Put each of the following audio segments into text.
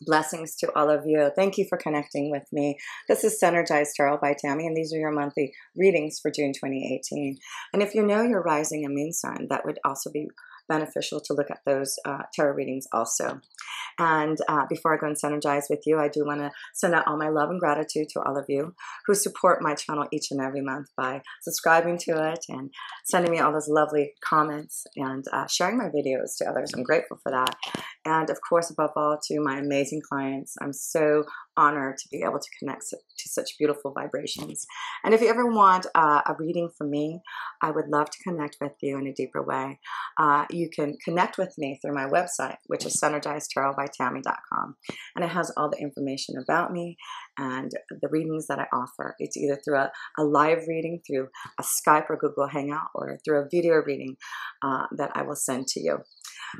Blessings to all of you. Thank you for connecting with me. This is Synergized Tarot by Tammy, and these are your monthly readings for June 2018. And if you know your rising and moon sign, that would also be beneficial to look at those tarot readings also. And before I go and synergize with you, I do want to send out all my love and gratitude to all of you who support my channel each and every month by subscribing to it and sending me all those lovely comments and sharing my videos to others. I'm grateful for that. And of course, above all, to my amazing clients. I'm so honored to be able to connect to such beautiful vibrations. And if you ever want a reading from me, I would love to connect with you in a deeper way. You can connect with me through my website, which is synergizedtarotbytammy.com. And it has all the information about me and the readings that I offer. It's either through a live reading, through a Skype or Google Hangout, or through a video reading that I will send to you.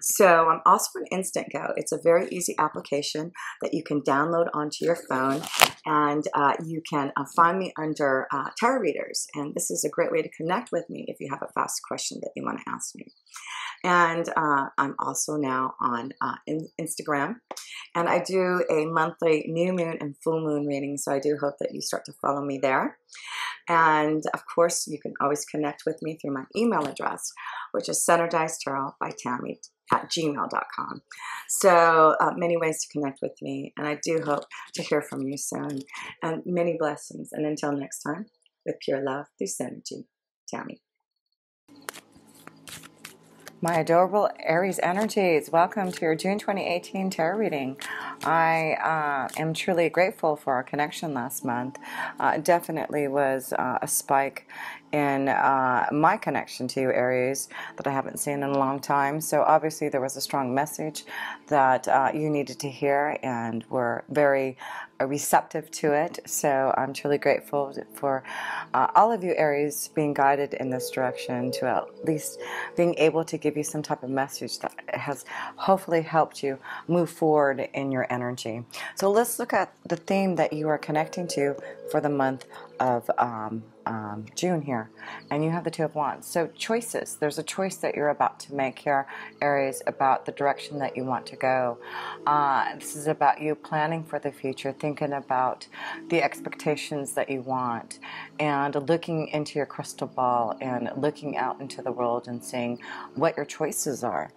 So I'm also an Instant Go. It's a very easy application that you can download onto your phone, and you can find me under tarot readers. And this is a great way to connect with me if you have a fast question that you want to ask me. And I'm also now on Instagram, and I do a monthly new moon and full moon reading, so I do hope that you start to follow me there. And of course, you can always connect with me through my email address, which is synergizedtarotbytammy@gmail.com. So many ways to connect with me, and I do hope to hear from you soon. And many blessings. And until next time, with pure love through synergy, Tammy. My adorable Aries energies, welcome to your June 2018 tarot reading. I am truly grateful for our connection last month. It definitely was a spike in my connection to you, Aries, that I haven't seen in a long time. So obviously there was a strong message that you needed to hear, and were very receptive to it. So I'm truly grateful for all of you, Aries, being guided in this direction, to at least being able to give you some type of message that has hopefully helped you move forward in your energy. So let's look at the theme that you are connecting to for the month of June here. And you have the Two of Wands. So choices. There's a choice that you're about to make here, Aries, about the direction that you want to go. This is about you planning for the future, thinking about the expectations that you want, and looking into your crystal ball and looking out into the world and seeing what your choices are.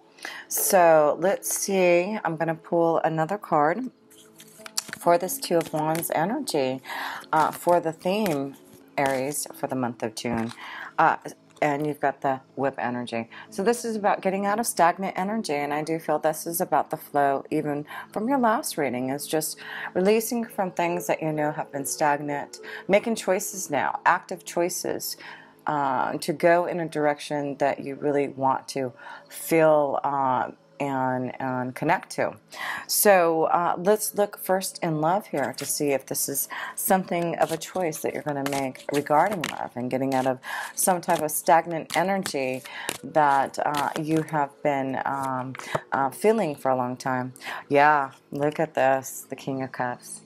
So let's see. I'm going to pull another card for this Two of Wands energy for the theme, Aries, for the month of June. And you've got the Whip energy. So this is about getting out of stagnant energy, and I do feel this is about the flow, even from your last reading, is just releasing from things that you know have been stagnant, making choices now, active choices, to go in a direction that you really want to feel and connect to. So let's look first in love here to see if this is something of a choice that you're going to make regarding love and getting out of some type of stagnant energy that you have been feeling for a long time. Yeah, look at this, the King of Cups.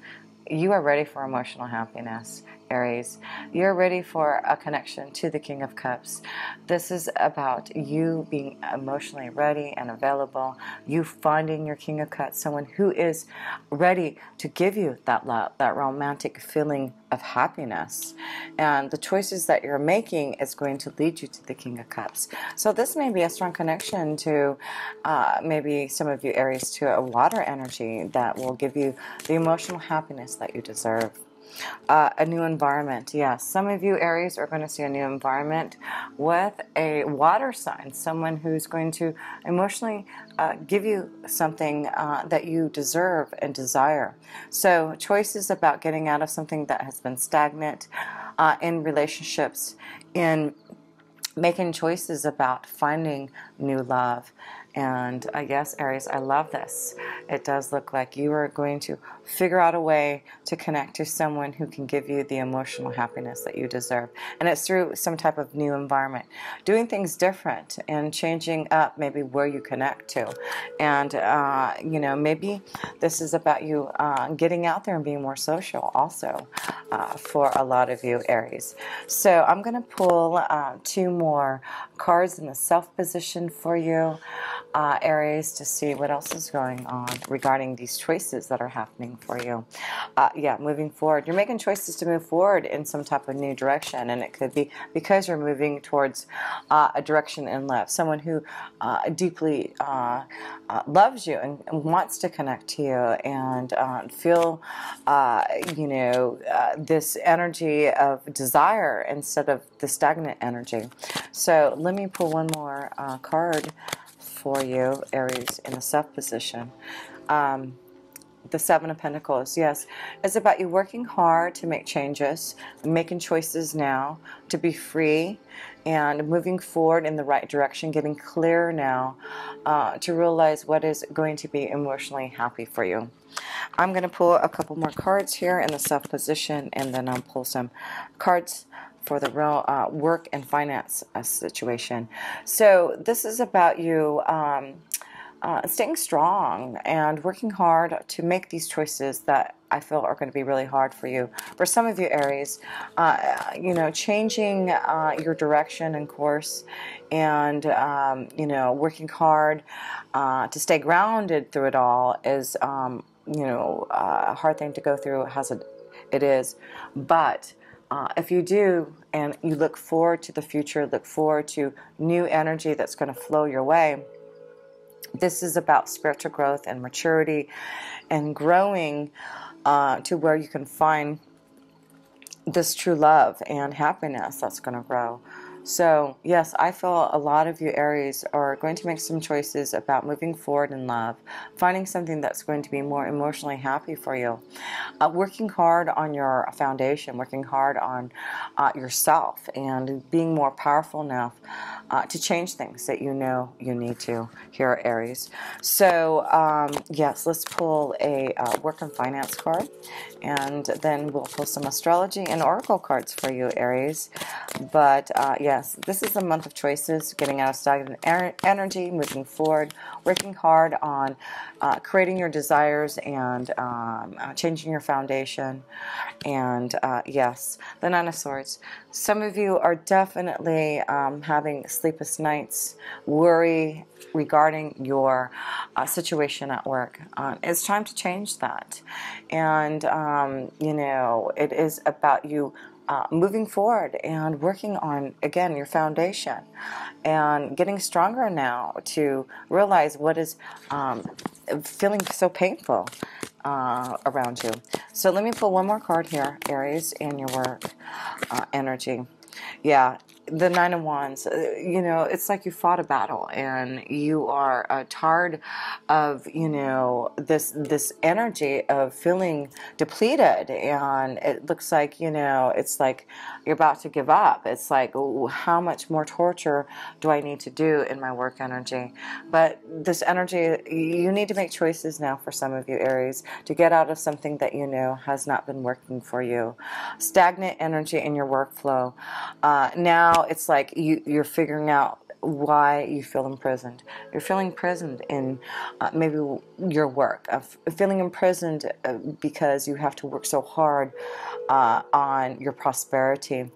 You are ready for emotional happiness, Aries. You're ready for a connection to the King of Cups. This is about you being emotionally ready and available, you finding your King of Cups, someone who is ready to give you that love, that romantic feeling of happiness. And the choices that you're making is going to lead you to the King of Cups. So this may be a strong connection to maybe some of you, Aries, to a water energy that will give you the emotional happiness that you deserve. A new environment. Yes, some of you, Aries, are going to see a new environment with a water sign, someone who's going to emotionally give you something that you deserve and desire. So choices about getting out of something that has been stagnant in relationships, in making choices about finding new love. And yes, Aries, I love this. It does look like you are going to figure out a way to connect to someone who can give you the emotional happiness that you deserve. And it's through some type of new environment, doing things different and changing up maybe where you connect to. And, you know, maybe this is about you getting out there and being more social also for a lot of you, Aries. So I'm going to pull two more cards in the self position for you, Aries, to see what else is going on regarding these choices that are happening for you. Yeah, moving forward. You're making choices to move forward in some type of new direction, and it could be because you're moving towards a direction in love. Someone who deeply loves you and wants to connect to you and feel, this energy of desire instead of the stagnant energy. So let me pull one more card for you, Aries, in the self position. The Seven of Pentacles, yes. It's about you working hard to make changes, making choices now, to be free, and moving forward in the right direction, getting clear now to realize what is going to be emotionally happy for you. I'm going to pull a couple more cards here in the self position, and then I'll pull some cards for the real work and finance situation. So this is about you staying strong and working hard to make these choices that I feel are going to be really hard for you. For some of you, Aries, changing your direction and course, and working hard to stay grounded through it all is a hard thing to go through. It is, but if you do, and you look forward to the future, look forward to new energy that's going to flow your way. This is about spiritual growth and maturity and growing to where you can find this true love and happiness that's going to grow. So, yes, I feel a lot of you, Aries, are going to make some choices about moving forward in love, finding something that's going to be more emotionally happy for you, working hard on your foundation, working hard on yourself, and being more powerful enough to change things that you know you need to here, Aries. So, yes, let's pull a work and finance card, and then we'll pull some astrology and oracle cards for you, Aries. But, yes, this is a month of choices, getting out of stagnant energy, moving forward, working hard on creating your desires and changing your foundation. And yes, the Nine of Swords. Some of you are definitely having sleepless nights, worry regarding your situation at work. It's time to change that. And, it is about you moving forward and working on, again, your foundation and getting stronger now to realize what is feeling so painful around you. So let me pull one more card here, Aries, in your work energy. Yeah, the Nine of Wands. It's like you fought a battle and you are tired of, this energy of feeling depleted, and it looks like, it's like you're about to give up. It's like, ooh, how much more torture do I need to do in my work energy? But this energy, you need to make choices now for some of you, Aries, to get out of something that you know has not been working for you. Stagnant energy in your workflow. Now it's like you're figuring out why you feel imprisoned. You're feeling imprisoned in maybe your work, feeling imprisoned because you have to work so hard on your prosperity.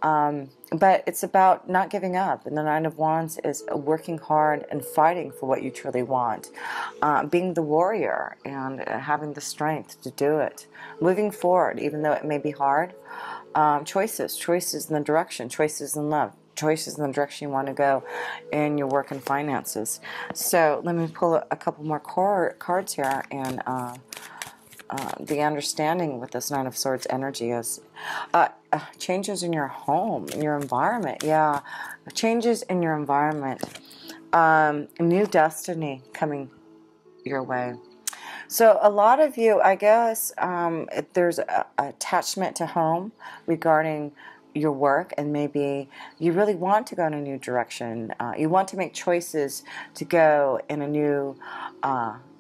But it's about not giving up. And the Nine of Wands is working hard and fighting for what you truly want. Being the warrior and having the strength to do it. Moving forward, even though it may be hard. Choices in the direction, choices in love, choices in the direction you want to go in your work and finances. So let me pull a couple more cards here, and the understanding with this Nine of Swords energy is changes in your home, in your environment. Yeah, changes in your environment. New destiny coming your way. So a lot of you, I guess, there's a attachment to home regarding your work, and maybe you really want to go in a new direction. You want to make choices to go in a new,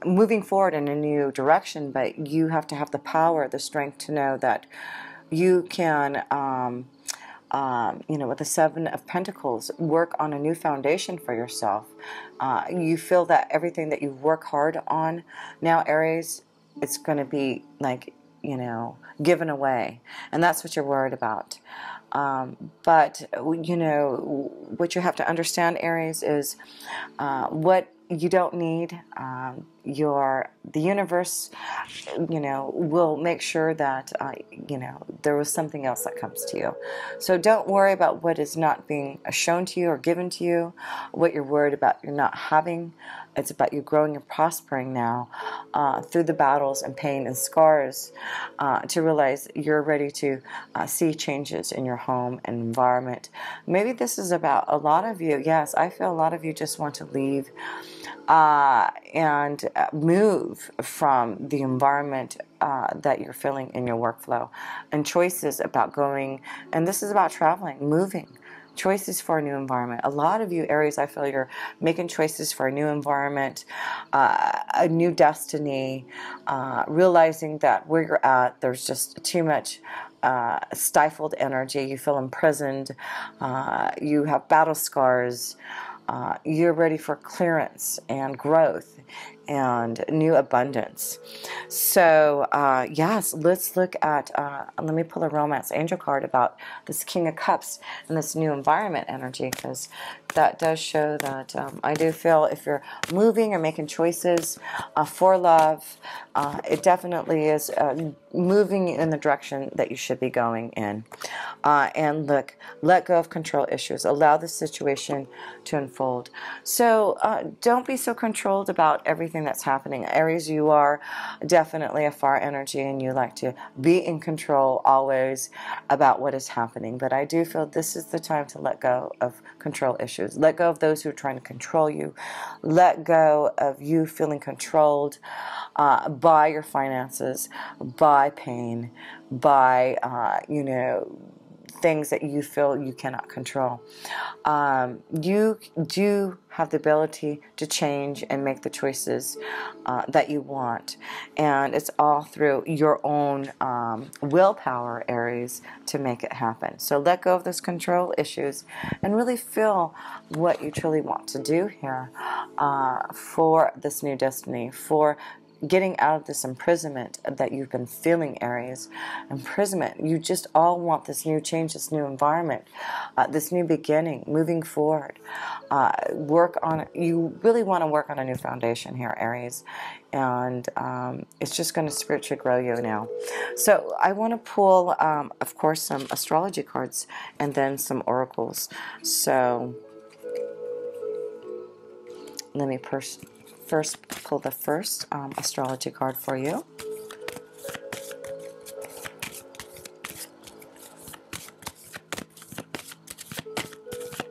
moving forward in a new direction, but you have to have the power, the strength to know that you can, with the Seven of Pentacles, work on a new foundation for yourself. You feel that everything that you work hard on now, Aries, it's going to be like you know, given away. And that's what you're worried about. But, you know, what you have to understand, Aries, is what you don't need. The universe, you know, will make sure that, you know, there was something else that comes to you. So don't worry about what is not being shown to you or given to you, what you're worried about you're not having. It's about you growing and prospering now through the battles and pain and scars to realize you're ready to see changes in your home and environment. Maybe this is about a lot of you. Yes, I feel a lot of you just want to leave and move from the environment that you're feeling in your workflow, and choices about going, and this is about traveling, moving, choices for a new environment. A lot of you, Aries, I feel you're making choices for a new environment, a new destiny, realizing that where you're at, there's just too much stifled energy. You feel imprisoned. You have battle scars. You're ready for clearance and growth and new abundance. So, yes, let's look at, let me pull a romance angel card about this King of Cups and this new environment energy, because that does show that I do feel if you're moving or making choices for love, it definitely is moving in the direction that you should be going in. And look, let go of control issues. Allow the situation to unfold. So don't be so controlled about everything that's happening. Aries, you are definitely a fire energy, and you like to be in control always about what is happening. But I do feel this is the time to let go of control issues. Let go of those who are trying to control you. Let go of you feeling controlled by your finances, by pain, by, you know, things that you feel you cannot control. You do have the ability to change and make the choices that you want. And it's all through your own willpower, Aries, to make it happen. So let go of those control issues and really feel what you truly want to do here for this new destiny, for getting out of this imprisonment that you've been feeling, Aries. Imprisonment. You just all want this new change, this new environment, this new beginning, moving forward. You really want to work on a new foundation here, Aries. And it's just going to spiritually grow you now. So I want to pull, of course, some astrology cards and then some oracles. So let me first pull the first astrology card for you.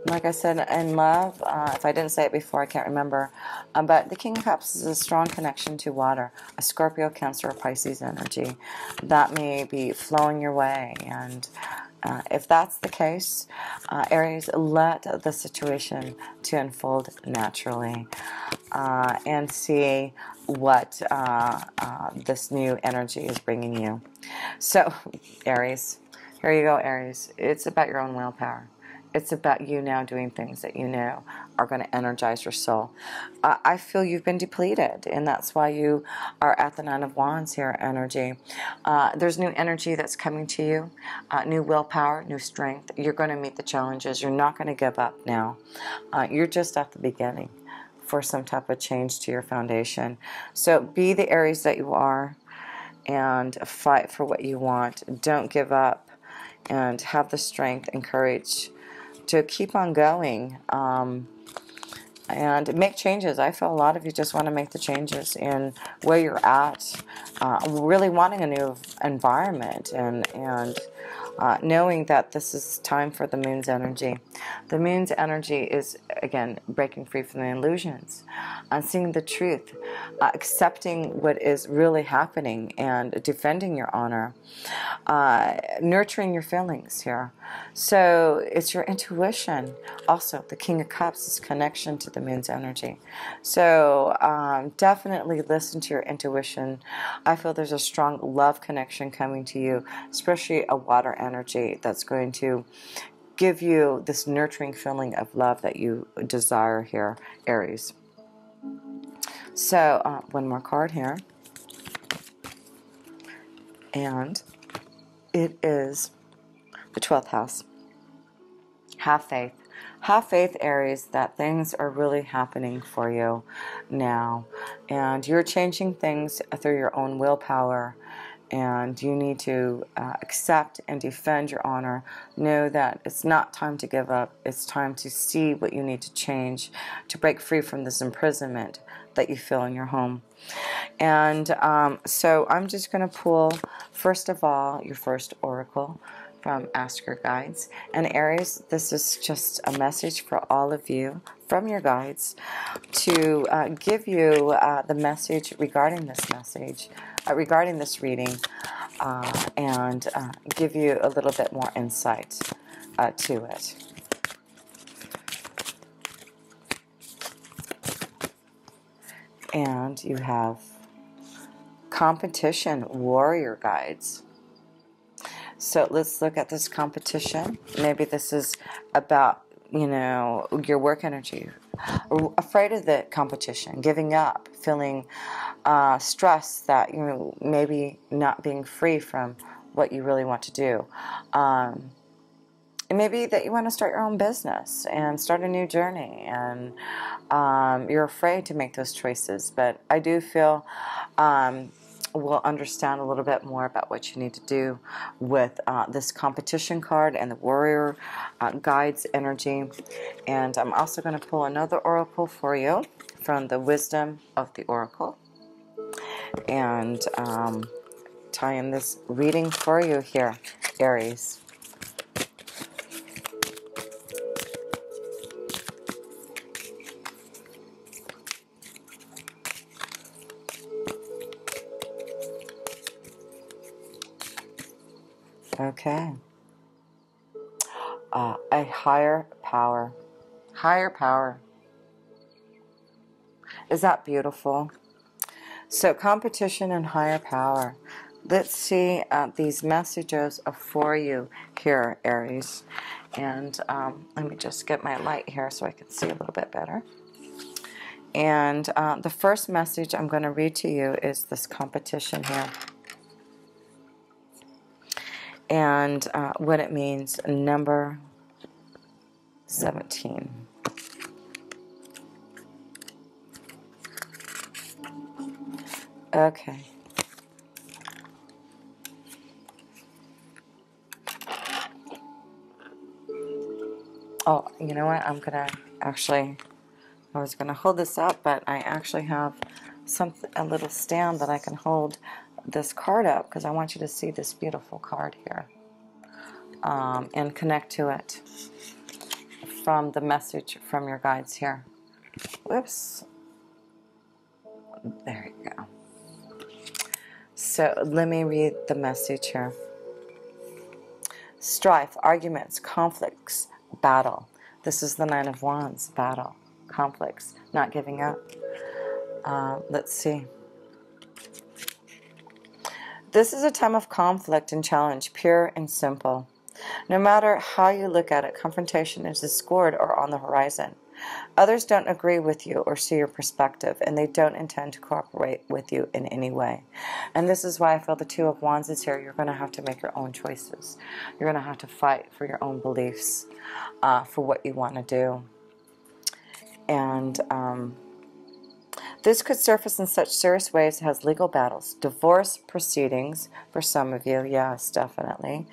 Like I said, in love, if I didn't say it before, I can't remember, but the King of Cups is a strong connection to water, a Scorpio, Cancer, or Pisces energy that may be flowing your way. And if that's the case, Aries, let the situation to unfold naturally and see what this new energy is bringing you. So, Aries, here you go, Aries. It's about your own willpower. It's about you now doing things that you know are going to energize your soul. I feel you've been depleted, and that's why you are at the Nine of Wands here, energy. There's new energy that's coming to you, new willpower, new strength. You're going to meet the challenges. You're not going to give up now. You're just at the beginning for some type of change to your foundation. So be the Aries that you are and fight for what you want. Don't give up, and have the strength and courage to keep on going and make changes. I feel a lot of you just want to make the changes in where you're at, really wanting a new environment and knowing that this is time for the moon's energy. The moon's energy is, again, breaking free from the illusions, seeing the truth, accepting what is really happening and defending your honor, nurturing your feelings here. So it's your intuition. Also, the King of Cups is connection to the moon's energy. So definitely listen to your intuition. I feel there's a strong love connection coming to you, especially a water energy that's going to give you this nurturing feeling of love that you desire here, Aries. So one more card here. And it is the 12th house. Have faith. Have faith, Aries, that things are really happening for you now. And you're changing things through your own willpower. And you need to accept and defend your honor. Know that it's not time to give up. It's time to see what you need to change to break free from this imprisonment that you feel in your home. And so I'm just going to pull, first of all, your first oracle from Ask Your Guides. And Aries, this is just a message for all of you from your guides to give you the message regarding this reading, and give you a little bit more insight to it. And you have competition warrior guides. So let's look at this competition. Maybe this is about, your work energy. Afraid of the competition, giving up, feeling stressed that, maybe not being free from what you really want to do. And maybe that you want to start your own business and start a new journey, and you're afraid to make those choices. But I do feel we'll understand a little bit more about what you need to do with this competition card and the warrior guides energy. And I'm also going to pull another oracle for you from the wisdom of the oracle, and tie in this reading for you here, Aries. Okay. A higher power. Higher power. Is that beautiful? So competition and higher power. Let's see these messages for you here, Aries. And let me just get my light here so I can see a little bit better. And the first message I'm going to read to you is this competition here. And what it means, number 17. Okay. Oh, you know what? I'm going to actually, I was going to hold this up, but I actually have a little stand that I can hold this card up, because I want you to see this beautiful card here, and connect to it from the message from your guides here. Whoops. There you go. So let me read the message here. Strife, arguments, conflicts, battle. This is the Nine of Wands, battle, conflicts, not giving up. Let's see. This is a time of conflict and challenge, pure and simple. No matter how you look at it, confrontation is discord or on the horizon. Others don't agree with you or see your perspective, and they don't intend to cooperate with you in any way. And this is why I feel the Two of Wands is here. You're going to have to make your own choices. You're going to have to fight for your own beliefs, for what you want to do. And this could surface in such serious ways as legal battles, divorce proceedings for some of you, yes, definitely,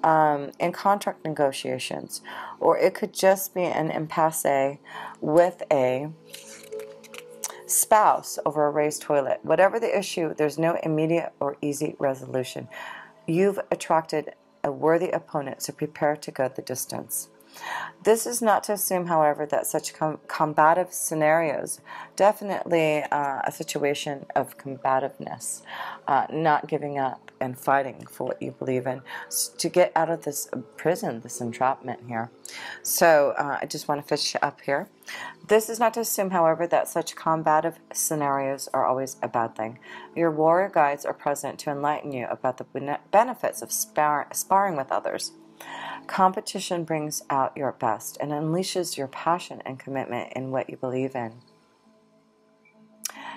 and contract negotiations. Or it could just be an impasse with a spouse over a raised toilet. Whatever the issue, there's no immediate or easy resolution. You've attracted a worthy opponent, so prepare to go the distance. This is not to assume, however, that such combative scenarios, definitely a situation of combativeness, not giving up and fighting for what you believe in, to get out of this prison, this entrapment here. So I just want to finish up here. This is not to assume, however, that such combative scenarios are always a bad thing. Your warrior guides are present to enlighten you about the benefits of sparring with others. Competition brings out your best and unleashes your passion and commitment in what you believe in.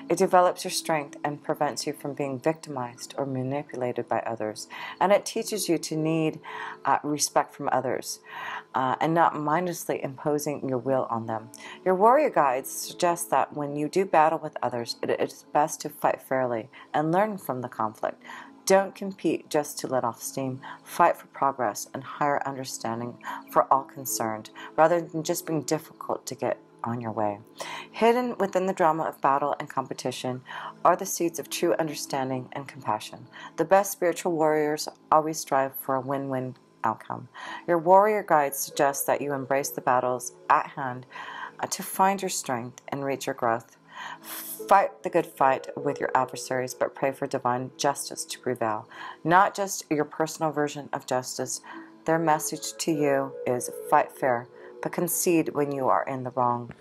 It develops your strength and prevents you from being victimized or manipulated by others. And it teaches you to need respect from others and not mindlessly imposing your will on them. Your warrior guides suggest that when you do battle with others, it is best to fight fairly and learn from the conflict. Don't compete just to let off steam. Fight for progress and higher understanding for all concerned, rather than just being difficult to get on your way. Hidden within the drama of battle and competition are the seeds of true understanding and compassion. The best spiritual warriors always strive for a win-win outcome. Your warrior guides suggest that you embrace the battles at hand to find your strength and reach your growth. Fight the good fight with your adversaries, but pray for divine justice to prevail. Not just your personal version of justice. Their message to you is fight fair, but concede when you are in the wrong.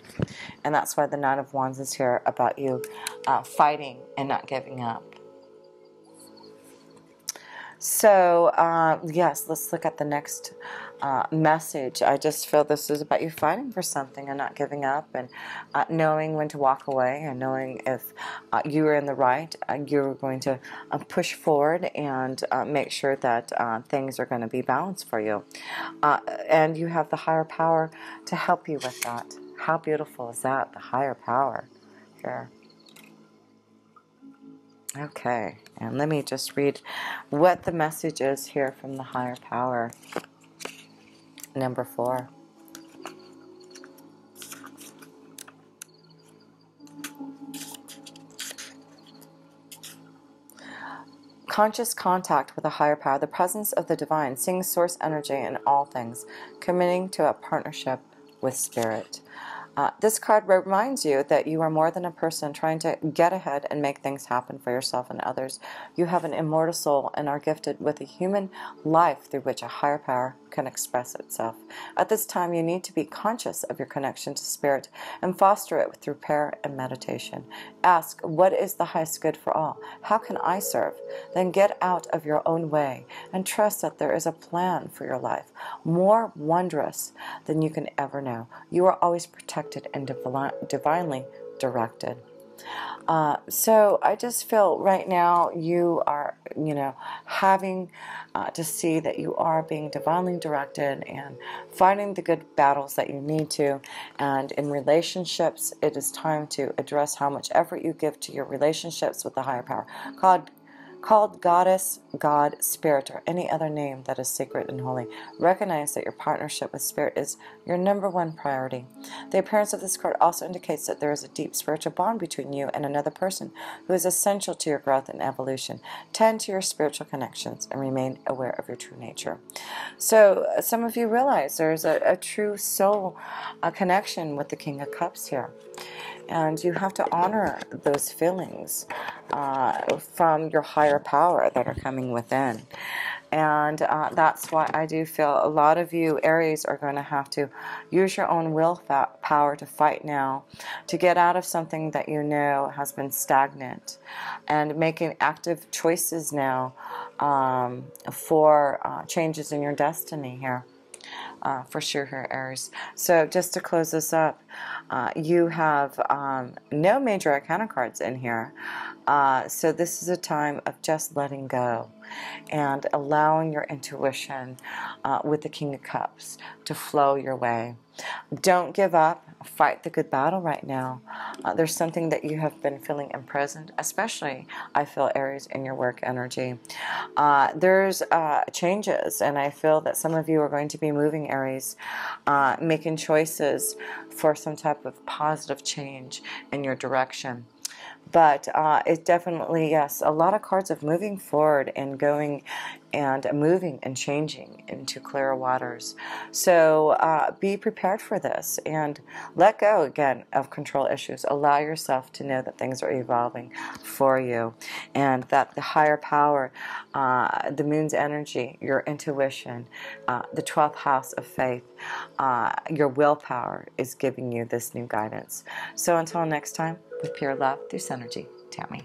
And that's why the Nine of Wands is here, about you fighting and not giving up. So, yes, let's look at the next message. I just feel this is about you fighting for something and not giving up, and knowing when to walk away, and knowing if you are in the right, you're going to push forward and make sure that things are going to be balanced for you. And you have the higher power to help you with that. How beautiful is that, the higher power here. Okay, and let me just read what the message is here from the higher power. Number 4. Conscious contact with a higher power, the presence of the divine, seeing source energy in all things, committing to a partnership with spirit. This card reminds you that you are more than a person trying to get ahead and make things happen for yourself and others. You have an immortal soul and are gifted with a human life through which a higher power can express itself. At this time, you need to be conscious of your connection to spirit and foster it through prayer and meditation. Ask, what is the highest good for all? How can I serve? Then get out of your own way and trust that there is a plan for your life, more wondrous than you can ever know. You are always protected and divinely directed. So I just feel right now you are, having to see that you are being divinely directed and fighting the good battles that you need to. And in relationships, it is time to address how much effort you give to your relationships with the higher power. Called Goddess, God, Spirit, or any other name that is sacred and holy. Recognize that your partnership with Spirit is your number one priority. The appearance of this card also indicates that there is a deep spiritual bond between you and another person who is essential to your growth and evolution. Tend to your spiritual connections and remain aware of your true nature. So some of you realize there's a true soul connection with the King of Cups here. And you have to honor those feelings from your higher power that are coming within. And that's why I do feel a lot of you, Aries, are going to have to use your own will power to fight now, to get out of something that you know has been stagnant, and making active choices now for changes in your destiny here. For sure here, Aries. So just to close this up, you have no major arcana cards in here. So this is a time of just letting go and allowing your intuition with the King of Cups to flow your way. Don't give up. Fight the good battle right now. There's something that you have been feeling imprisoned, especially, I feel, Aries, in your work energy. There's changes, and I feel that some of you are going to be moving, Aries, making choices for some type of positive change in your direction. But it definitely, yes, a lot of cards of moving forward and going and moving and changing into clearer waters. So be prepared for this and let go, again, of control issues. Allow yourself to know that things are evolving for you, and that the higher power, the moon's energy, your intuition, the 12th house of faith, your willpower is giving you this new guidance. So until next time, with pure love through Synergy, Tammy.